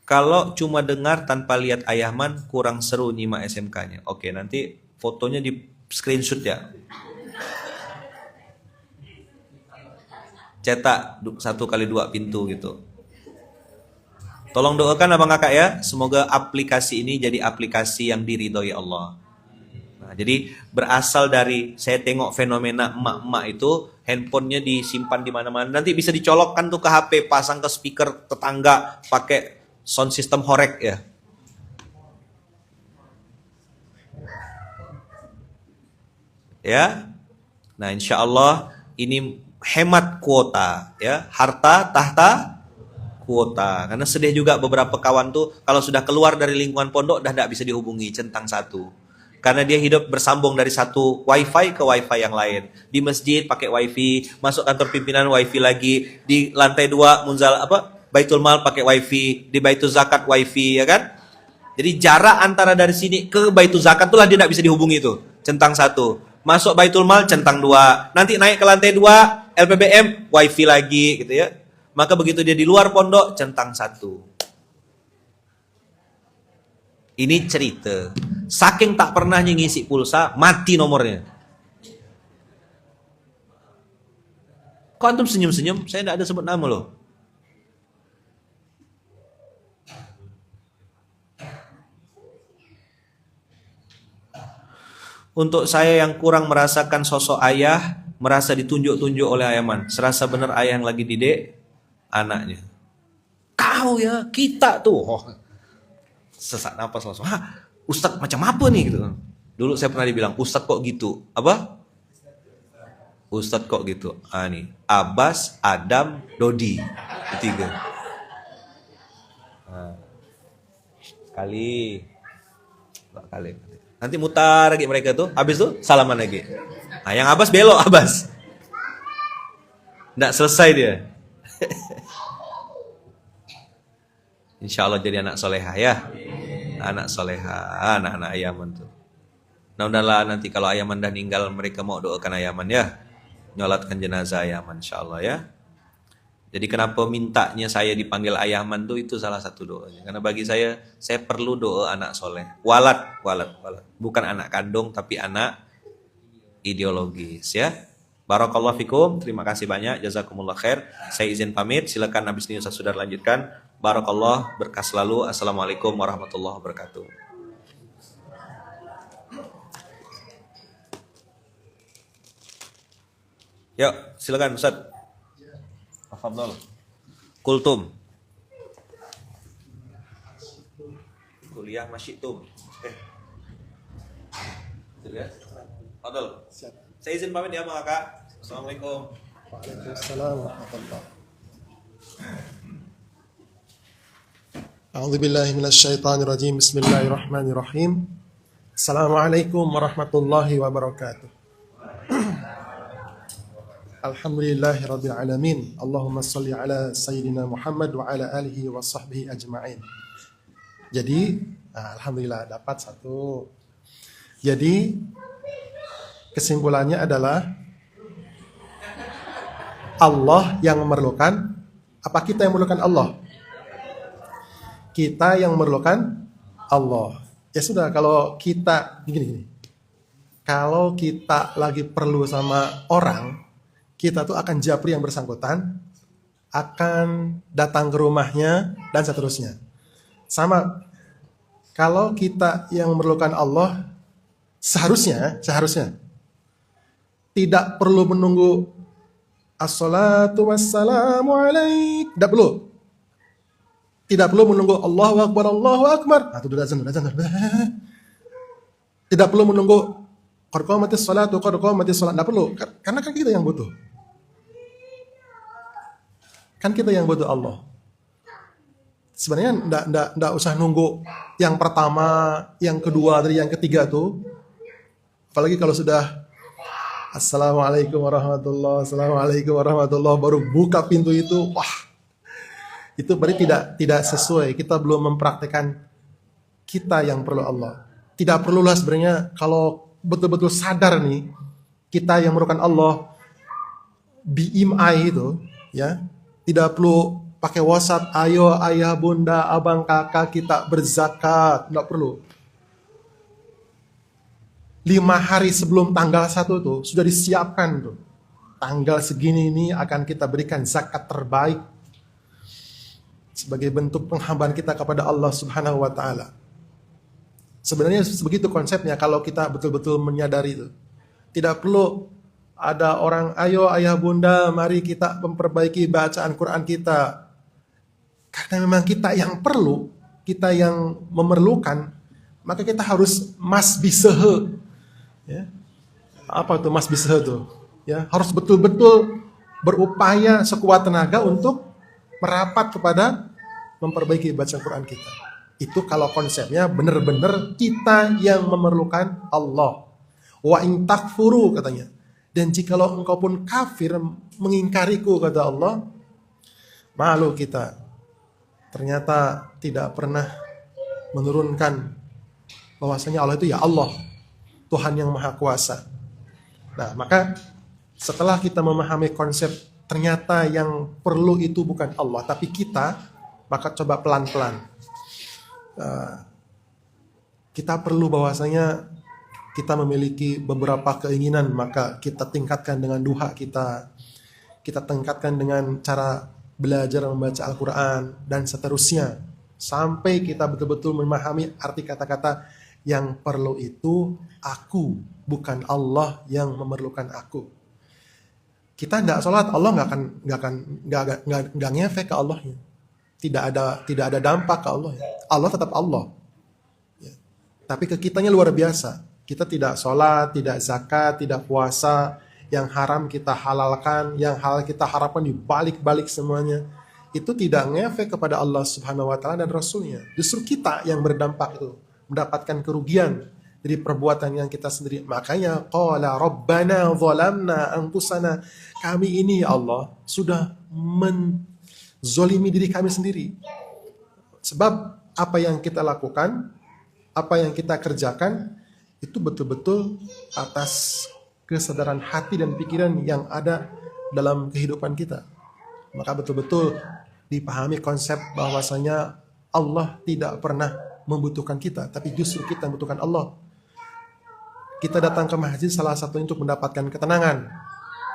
Kalau cuma dengar tanpa lihat Ayahman kurang seru nyimak SMK-nya. Oke, nanti fotonya di screenshot ya. Cetak 1x2 pintu gitu. Tolong doakan Abang Kakak ya. Semoga aplikasi ini jadi aplikasi yang diridhoi Allah. Nah, jadi berasal dari saya tengok fenomena emak-emak itu handphonenya disimpan di mana-mana. Nanti bisa dicolokkan tuh ke HP, pasang ke speaker tetangga, pakai sound system horek ya. Ya. Nah, insya Allah ini hemat kuota ya, harta tahta kuota. Karena sedih juga beberapa kawan tuh kalau sudah keluar dari lingkungan pondok dah tidak bisa dihubungi, centang satu. Karena dia hidup bersambung dari satu wifi ke wifi yang lain. Di masjid pakai wifi, masuk kantor pimpinan wifi lagi, di lantai 2 Baitul Mal pakai wifi, di Baitul Zakat wifi ya kan? Jadi jarak antara dari sini ke Baitul Zakat itulah dia tidak bisa dihubungi itu, centang satu. Masuk Baitul Mal centang 2, nanti naik ke lantai 2 LPBM wifi lagi gitu ya. Maka begitu dia di luar pondok centang 1. Ini cerita. Saking tak pernah ngisi pulsa, mati nomornya. Kok antum senyum-senyum? Saya tidak ada sebut nama loh. Untuk saya yang kurang merasakan sosok ayah, merasa ditunjuk-tunjuk oleh Ayahman. Serasa benar ayah yang lagi didik anaknya. Kau ya, kita tuh. Oh, sesak napas langsung. Ustadz macam apa nih gitu. Dulu saya pernah dibilang, Ustadz kok gitu. Apa? Ustadz kok gitu. Nih, Abbas, Adam, Dodi. Ketiga. Kali. Nanti mutar lagi mereka tuh. Habis tuh salaman lagi. Nah, yang Abbas belok Abbas. Nggak selesai dia. Insya Allah jadi anak soleha ya. Anak soleha, anak-anak Ayaman tuh. Nah udahlah, nanti kalau Ayaman dah meninggal, mereka mau doakan Ayaman ya. Nyolatkan jenazah Ayaman insya Allah ya. Jadi kenapa mintanya saya dipanggil Ayaman tuh itu salah satu doanya. Karena bagi saya perlu doa anak soleh. Walat. Bukan anak kandung tapi anak ideologis ya. Barakallahu fikum. Terima kasih banyak. Jazakumullah khair. Saya izin pamit. Silakan habis ini Ustaz Sudar lanjutkan. Barakallah, berkah selalu. Assalamualaikum warahmatullahi wabarakatuh. Yuk, silakan Ustaz. Tafadhol. Kultum. Kuliah masyitum. Tafadhol. Saya izin pamit ya, Kak. Assalamualaikum. Waalaikumsalam warahmatullahi. A'udzu billahi minasyaitonir rajim. Bismillahirrahmanirrahim. Assalamualaikum warahmatullahi wabarakatuh. Alhamdulillahirabbil alamin. Allahumma shalli ala sayyidina Muhammad wa ala alihi wa sahbihi ajma'in. Jadi, alhamdulillah dapat satu. Jadi, kesimpulannya adalah Allah yang memerlukan, apa kita yang memerlukan Allah? Kita yang memerlukan Allah. Ya sudah, kalau kita gini. Kalau kita lagi perlu sama orang, kita tuh akan japri yang bersangkutan, akan datang ke rumahnya dan seterusnya. Sama, kalau kita yang memerlukan Allah, seharusnya tidak perlu menunggu as-salatu wassalamu alaik. Tidak perlu menunggu Allahu Akbar, Allahu Akbar. Nah, itu udah azan. Tidak perlu menunggu qad qamatis salatu, qad qamatis salat. Tidak perlu, karena kan kita yang butuh. Kan kita yang butuh Allah. Sebenarnya enggak usah nunggu yang pertama, yang kedua, dari yang ketiga tuh. Apalagi kalau sudah Assalamualaikum warahmatullahi baru buka pintu itu, wah. Itu berarti tidak sesuai. Kita belum mempraktekkan kita yang perlu Allah. Tidak perlulah sebenarnya kalau betul-betul sadar nih kita yang memerlukan Allah, BMI itu ya. Tidak perlu pakai WhatsApp, ayo ayah, bunda, abang, kakak kita berzakat. Tidak perlu. 5 hari sebelum tanggal 1 tuh sudah disiapkan tuh. Tanggal segini ini akan kita berikan zakat terbaik sebagai bentuk penghambaan kita kepada Allah Subhanahu wa taala. Sebenarnya begitu konsepnya kalau kita betul-betul menyadari itu. Tidak perlu ada orang, ayo ayah bunda, mari kita memperbaiki bacaan Quran kita. Karena memang kita yang perlu, kita yang memerlukan, maka kita harus mas bisehe. Ya. Apa tuh mas bisehe tuh? Ya, harus betul-betul berupaya sekuat tenaga untuk merapat kepada memperbaiki bacaan Quran kita. Itu kalau konsepnya benar-benar kita yang memerlukan Allah. Wa in takfuru katanya. Dan jikalau engkau pun kafir mengingkariku kata Allah, malu kita. Ternyata tidak pernah menurunkan bahwasanya Allah itu ya Allah, Tuhan yang Maha Kuasa. Nah, maka setelah kita memahami konsep ternyata yang perlu itu bukan Allah, tapi kita, maka coba pelan-pelan. Kita perlu bahwasanya kita memiliki beberapa keinginan, maka kita tingkatkan dengan duha kita tingkatkan dengan cara belajar membaca Al-Quran, dan seterusnya. Sampai kita betul-betul memahami arti kata-kata yang perlu itu aku, bukan Allah yang memerlukan aku. Kita tidak sholat, Allah nggak ngefek ke Allahnya. Tidak ada dampak ke Allah. Allah tetap Allah. Ya. Tapi ke kitanya luar biasa. Kita tidak sholat, tidak zakat, tidak puasa. Yang haram kita halalkan, yang halal kita harapkan dibalik-balik semuanya. Itu tidak ngefek kepada Allah Subhanahu wa taala dan Rasulnya. Justru kita yang berdampak itu, mendapatkan kerugian dari perbuatan yang kita sendiri. Makanya qala rabbana zalamna anfusana, kami ini ya Allah sudah menzolimi diri kami sendiri. Sebab apa yang kita lakukan, apa yang kita kerjakan itu betul-betul atas kesadaran hati dan pikiran yang ada dalam kehidupan kita. Maka betul-betul dipahami konsep bahwasanya Allah tidak pernah membutuhkan kita, tapi justru kita membutuhkan Allah. Kita datang ke masjid salah satunya untuk mendapatkan ketenangan,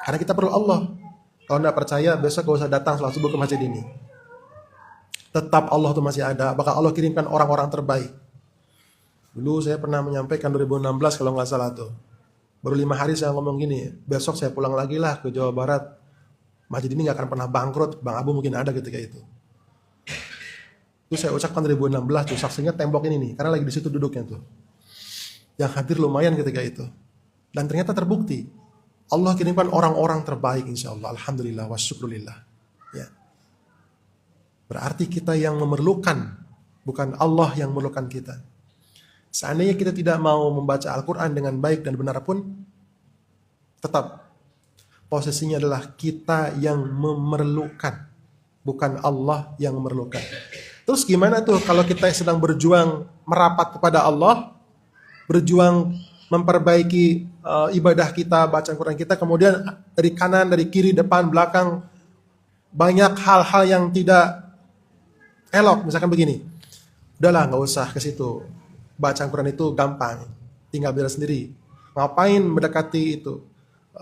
karena kita perlu Allah. Kalau tidak percaya, besok gak usah datang sholat subuh ke masjid ini. Tetap Allah itu masih ada, bakal Allah kirimkan orang-orang terbaik. Dulu saya pernah menyampaikan 2016 kalau nggak salah tuh. Baru 5 hari saya ngomong gini, besok saya pulang lagi lah ke Jawa Barat. Masjid ini nggak akan pernah bangkrut, Bang Abu mungkin ada ketika itu. Itu saya ucapkan 2016 tuh, saksinya tembok ini nih, karena lagi di situ duduknya tuh. Yang hadir lumayan ketika itu. Dan ternyata terbukti. Allah kirimkan orang-orang terbaik insya Allah. Alhamdulillah wa syukrulillah. Ya. Berarti kita yang memerlukan, bukan Allah yang memerlukan kita. Seandainya kita tidak mau membaca Al-Quran dengan baik dan benar pun, tetap posisinya adalah kita yang memerlukan, bukan Allah yang memerlukan. Terus gimana tuh kalau kita sedang berjuang merapat kepada Allah, berjuang memperbaiki ibadah kita, bacaan Quran kita, kemudian dari kanan, dari kiri, depan, belakang, banyak hal-hal yang tidak elok. Misalkan begini, udahlah nggak usah ke situ, bacaan Quran itu gampang, tinggal belajar sendiri. Ngapain mendekati itu?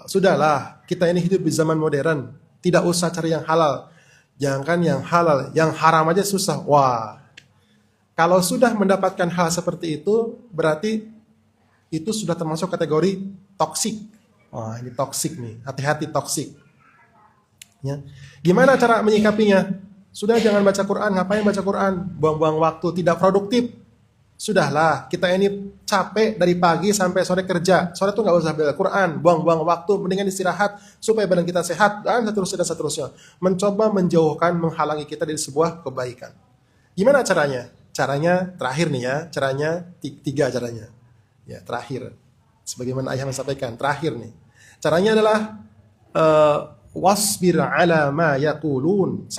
Sudahlah, kita ini hidup di zaman modern, tidak usah cari yang halal. Jangankan yang halal, yang haram aja susah. Wah, kalau sudah mendapatkan hal seperti itu, berarti itu sudah termasuk kategori toksik. Wah, ini toksik nih, hati-hati toksik. Ya. Gimana cara menyikapinya? Sudah jangan baca Quran, ngapain baca Quran? Buang-buang waktu, tidak produktif. Sudahlah, kita ini capek dari pagi sampai sore kerja. Sore tuh nggak usah baca Quran, buang-buang waktu, mendingan istirahat supaya badan kita sehat dan seterusnya dan seterusnya. Mencoba menjauhkan, menghalangi kita dari sebuah kebaikan. Gimana caranya? Caranya terakhir nih ya, caranya 3 caranya. Ya terakhir, sebagaimana ayah menyampaikan terakhir nih. Caranya adalah wasbir ala ma yaqulun. 1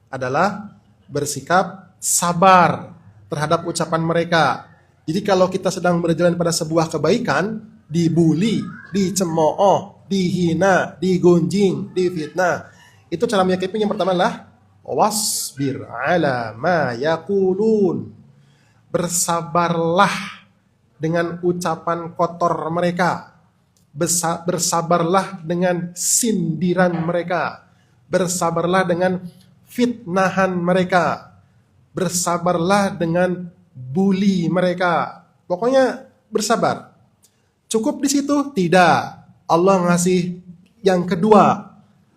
adalah bersikap sabar terhadap ucapan mereka. Jadi kalau kita sedang berjalan pada sebuah kebaikan, dibully, dicemooh, dihina, digunjing, difitnah, itu cara menyikapinya. Yang pertama adalah wasbir ala ma yaqulun. Bersabarlah dengan ucapan kotor mereka. Bersabarlah dengan sindiran mereka. Bersabarlah dengan fitnahan mereka. Bersabarlah dengan bully mereka. Pokoknya bersabar. Cukup di situ? Tidak. Allah ngasih yang kedua.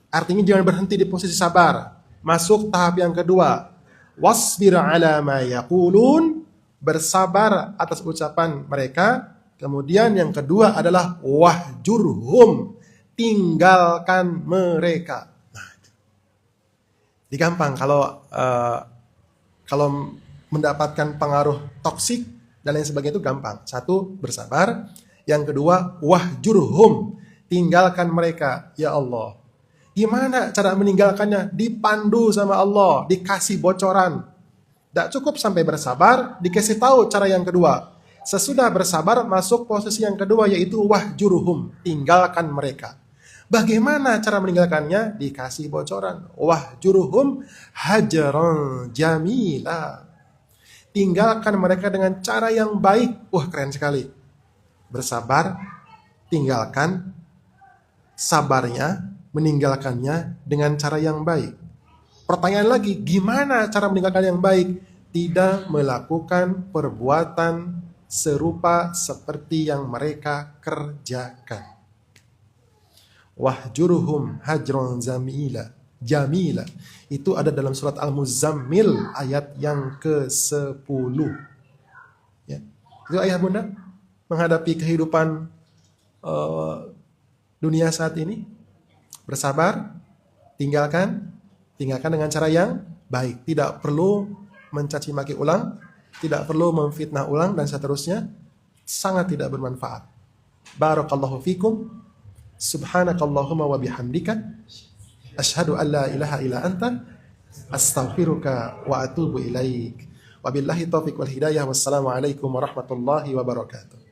Artinya jangan berhenti di posisi sabar. Masuk tahap yang kedua. Wasbir ala ma yaqulun. Bersabar atas ucapan mereka. Kemudian yang kedua adalah wahjurhum. Tinggalkan mereka. Nah, ini gampang kalau mendapatkan pengaruh toksik dan lain sebagainya itu gampang. 1, bersabar. Yang kedua, wahjurhum. Tinggalkan mereka. Ya Allah. Gimana cara meninggalkannya? Dipandu sama Allah. Dikasih bocoran. Tidak cukup sampai bersabar. Dikasih tahu cara yang kedua. Sesudah bersabar, masuk posisi yang kedua, yaitu wahjurhum. Tinggalkan mereka. Bagaimana cara meninggalkannya? Dikasih bocoran. Wahjurhum hajaran jamila. Tinggalkan mereka dengan cara yang baik. Wah, keren sekali. Bersabar, tinggalkan, sabarnya, meninggalkannya dengan cara yang baik. Pertanyaan lagi, gimana cara meninggalkan yang baik? Tidak melakukan perbuatan serupa seperti yang mereka kerjakan. Wahjurhum hajran jamila. Itu ada dalam surat Al-Muzammil ayat yang ke-10. Ya. Itu ayah bunda menghadapi kehidupan dunia saat ini. Bersabar, tinggalkan dengan cara yang baik. Tidak perlu mencaci maki ulang, tidak perlu memfitnah ulang dan seterusnya. sangat tidak bermanfaat. Barakallahu fikum. Subhanakallahumma wa bihamdika asyhadu an la ilaha illa anta astaghfiruka wa atubu ilaik. Wabillahi taufiq wal hidayah. Wassalamualaikum warahmatullahi wabarakatuh.